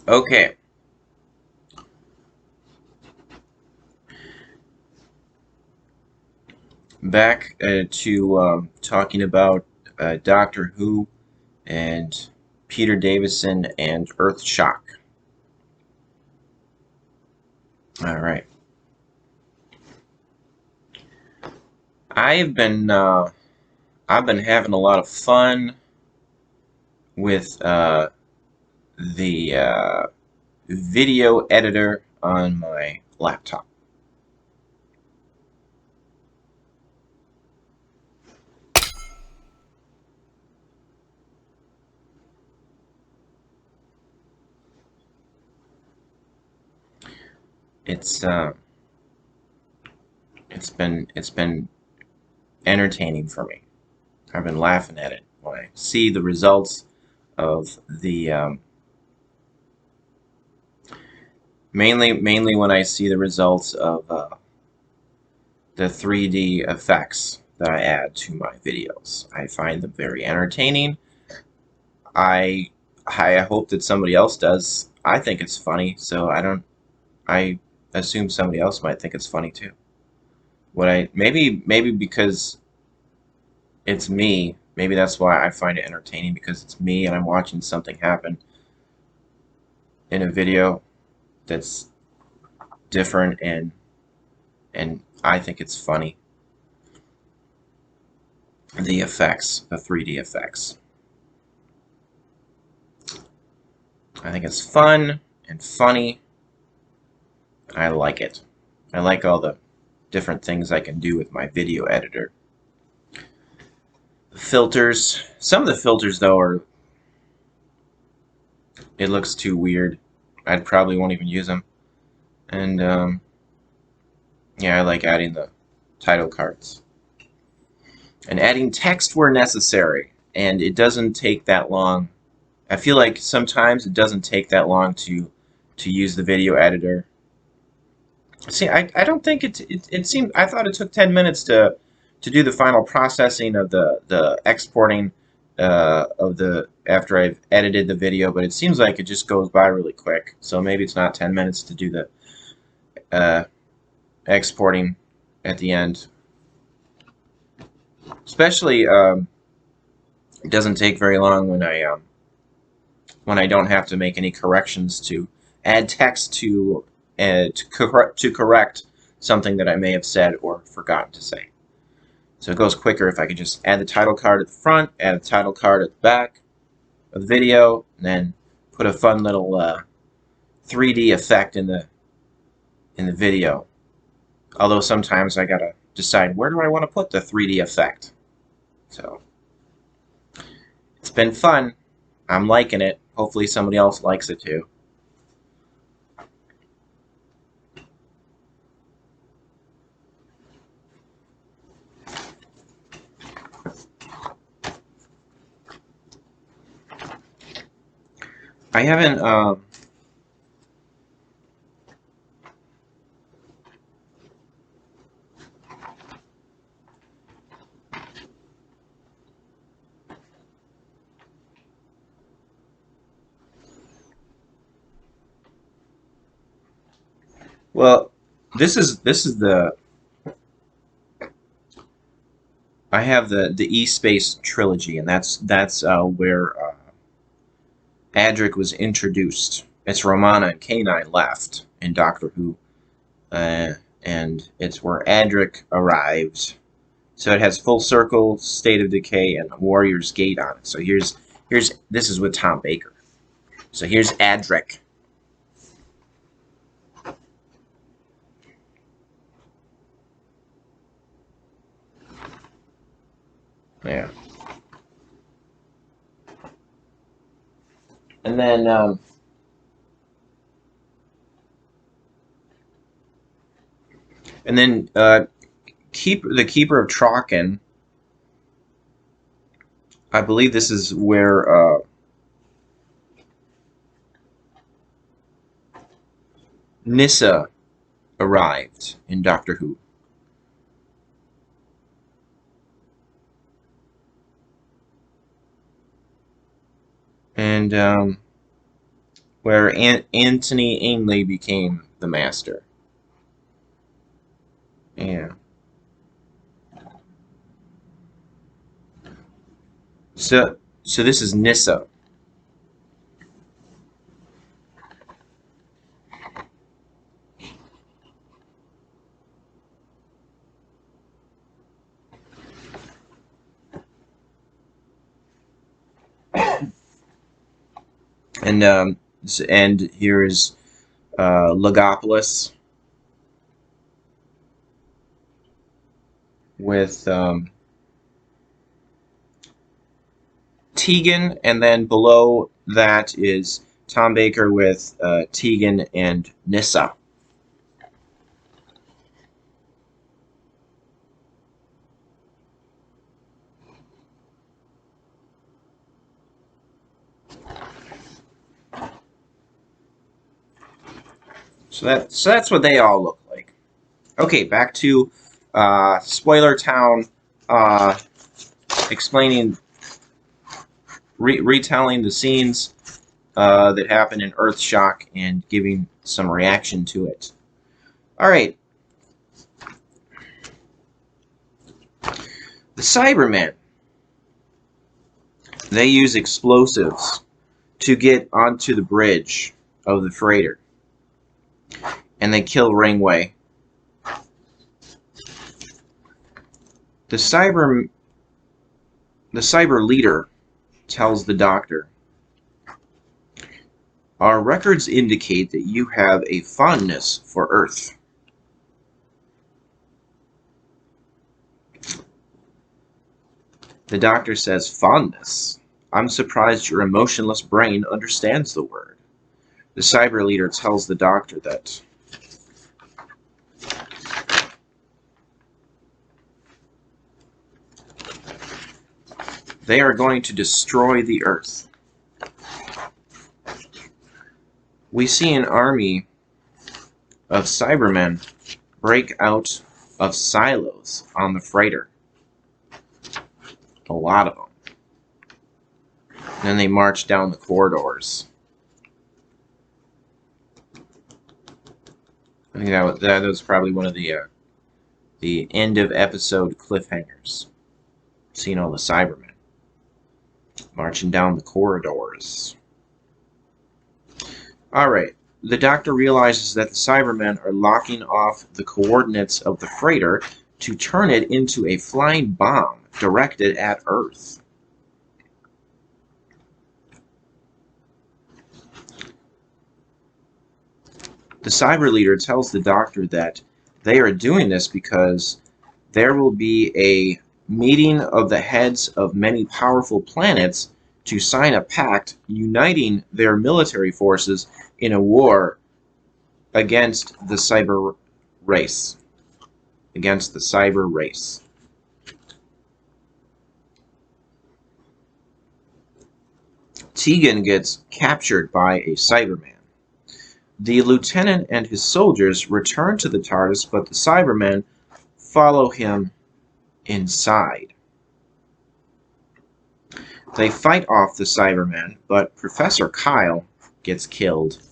Okay, back to talking about Doctor Who and Peter Davison and Earthshock. All right, I've been I've been having a lot of fun with the video editor on my laptop. It's it's been entertaining for me. I've been laughing at it when I see the results of the mainly when I see the results of the 3D effects that I add to my videos. I find them very entertaining. I I hope that somebody else does. I think it's funny, so I don't. I assume somebody else might think it's funny too. What I maybe because it's me. Maybe that's why I find it entertaining because it's me and I'm watching something happen in a video that's different and I think it's funny. The effects, the 3D effects. I think it's fun and funny. I like it. I like all the different things I can do with my video editor. Filters. Some of the filters, though, are. It looks too weird. I probably won't even use them. And, yeah, I like adding the title cards. And adding text where necessary. And it doesn't take that long. I feel like sometimes it doesn't take that long to use the video editor. See, I don't think it seemed I thought it took 10 minutes to do the final processing of the exporting of the after I've edited the video, but it seems like it just goes by really quick. So maybe it's not 10 minutes to do the uh, exporting at the end. Especially it doesn't take very long when I don't have to make any corrections to add text to correct something that I may have said or forgotten to say. So it goes quicker if I could just add the title card at the front, add a title card at the back of the video, and then put a fun little 3D effect in the video. Although sometimes I gotta decide where do I want to put the 3D effect. So it's been fun. I'm liking it. Hopefully somebody else likes it too. I haven't. Well, this is the I have the E-Space trilogy, and that's where Adric was introduced. It's Romana and K9 left in Doctor Who, uh, and it's where Adric arrived. So it has Full Circle, State of Decay, and Warrior's Gate on it. So here's this is with Tom Baker. So here's Adric. Yeah, and then keep the Keeper of Traken. I believe this is where Nyssa arrived in Doctor Who. And where Anthony Ainley became the master. Yeah. So this is Nissa. And here is Logopolis with Tegan, and then below that is Tom Baker with Tegan and Nissa. So that's what they all look like. Okay, back to Spoiler Town, explaining, retelling the scenes that happen in Earthshock and giving some reaction to it. All right. The Cybermen, they use explosives to get onto the bridge of the freighter, and they kill Ringway. The cyber leader tells the Doctor, "Our records indicate that you have a fondness for Earth." The Doctor says, "Fondness? I'm surprised your emotionless brain understands the word." The cyber leader tells the Doctor that they are going to destroy the Earth. We see an army of Cybermen break out of silos on the freighter. A lot of them. And then they march down the corridors. I think that was probably one of the end of episode cliffhangers. Seeing all the Cybermen marching down the corridors. Alright, the Doctor realizes that the Cybermen are locking off the coordinates of the freighter to turn it into a flying bomb directed at Earth. The cyber leader tells the Doctor that they are doing this because there will be a meeting of the heads of many powerful planets to sign a pact uniting their military forces in a war against the cyber race. Against the cyber race. Tegan gets captured by a Cyberman. The lieutenant and his soldiers return to the TARDIS, but the Cybermen follow him inside. They fight off the Cybermen, but Professor Kyle gets killed.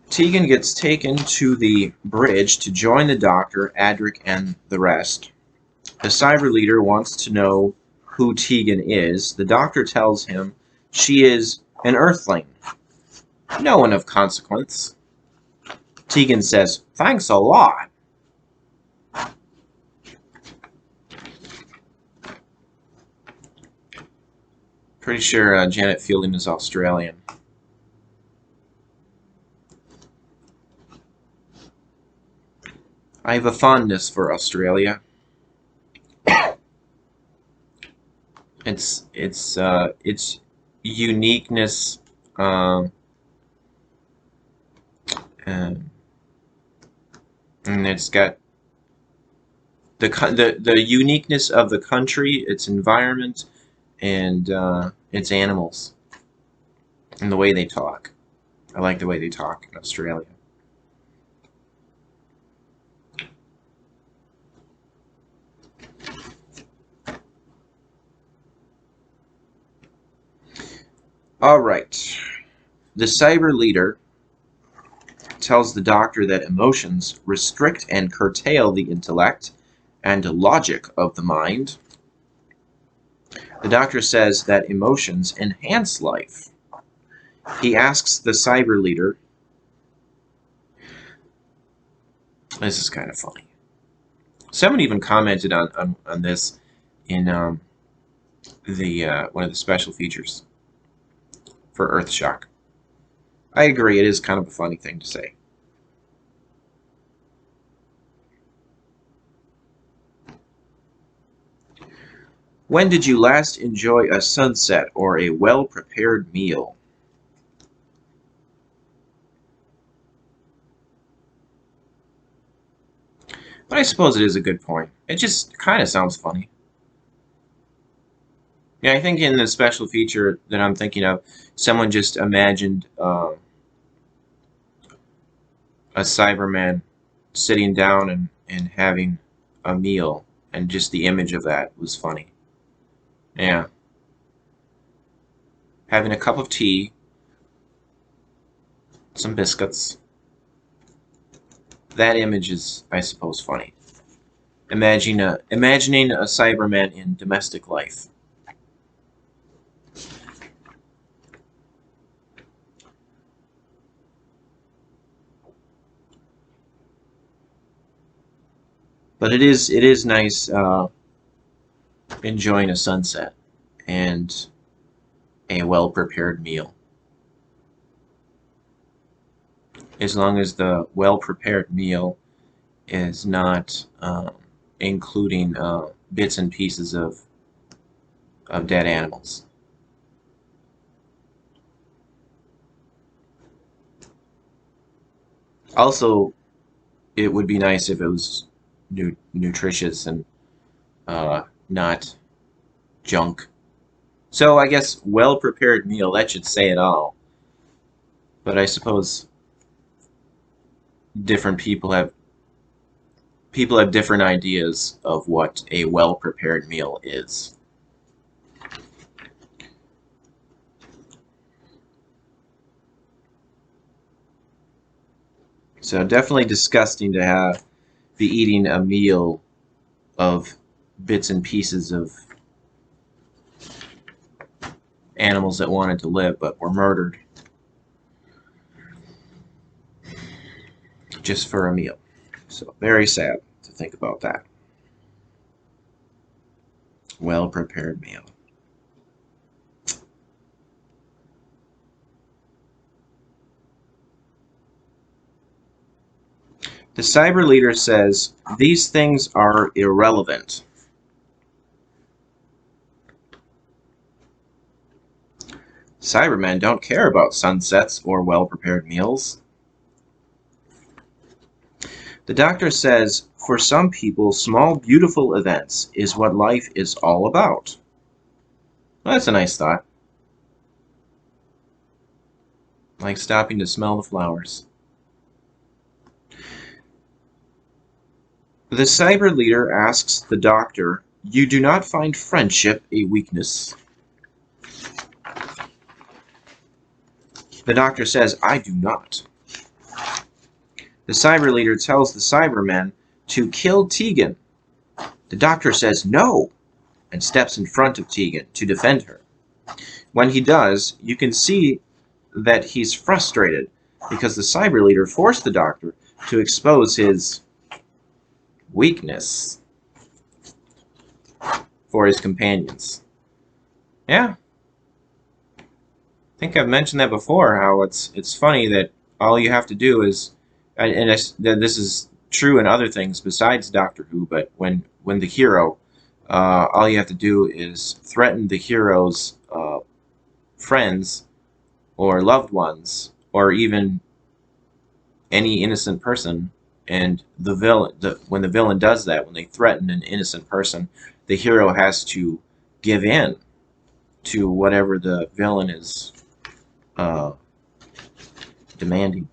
Tegan gets taken to the bridge to join the Doctor, Adric, and the rest. The cyber leader wants to know who Tegan is. The Doctor tells him she is an Earthling. No one of consequence. Tegan says, "Thanks a lot." Pretty sure Janet Fielding is Australian. I have a fondness for Australia. Its uniqueness, and it's got the uniqueness of the country, its environment, and its animals, and the way they talk. I like the way they talk in Australia. All right. The cyber leader tells the doctor that emotions restrict and curtail the intellect and logic of the mind. The doctor says that emotions enhance life. He asks the cyber leader, this is kind of funny. Someone even commented on this in the one of the special features for Earthshock. I agree, it is kind of a funny thing to say. When did you last enjoy a sunset or a well-prepared meal? But I suppose it is a good point. It just kind of sounds funny. Yeah, I think in the special feature that I'm thinking of, someone just imagined a Cyberman sitting down and having a meal, and just the image of that was funny. Yeah. Having a cup of tea, some biscuits. That image is, I suppose, funny. Imagining a Cyberman in domestic life. But it is nice enjoying a sunset and a well-prepared meal. As long as the well-prepared meal is not including bits and pieces of dead animals. Also, it would be nice if it was nutritious and not junk. So I guess well-prepared meal, that should say it all. But I suppose different people have different ideas of what a well-prepared meal is. So definitely disgusting to be eating a meal of bits and pieces of animals that wanted to live but were murdered just for a meal. So very sad to think about that. Well-prepared meal. The cyber leader says, these things are irrelevant. Cybermen don't care about sunsets or well-prepared meals. The doctor says, for some people, small, beautiful events is what life is all about. Well, that's a nice thought. Like stopping to smell the flowers. The cyber leader asks the doctor, you do not find friendship a weakness? The doctor says, I do not. The cyber leader tells the Cybermen to kill Tegan. The doctor says no and steps in front of Tegan to defend her. When he does, you can see that he's frustrated because the cyber leader forced the doctor to expose his weakness for his companions. Yeah. I think I've mentioned that before, how it's funny that all you have to do is, and this is true in other things besides Doctor Who, but when the hero, all you have to do is threaten the hero's friends or loved ones, or even any innocent person, and the villain, when the villain does that, when they threaten an innocent person, the hero has to give in to whatever the villain is demanding.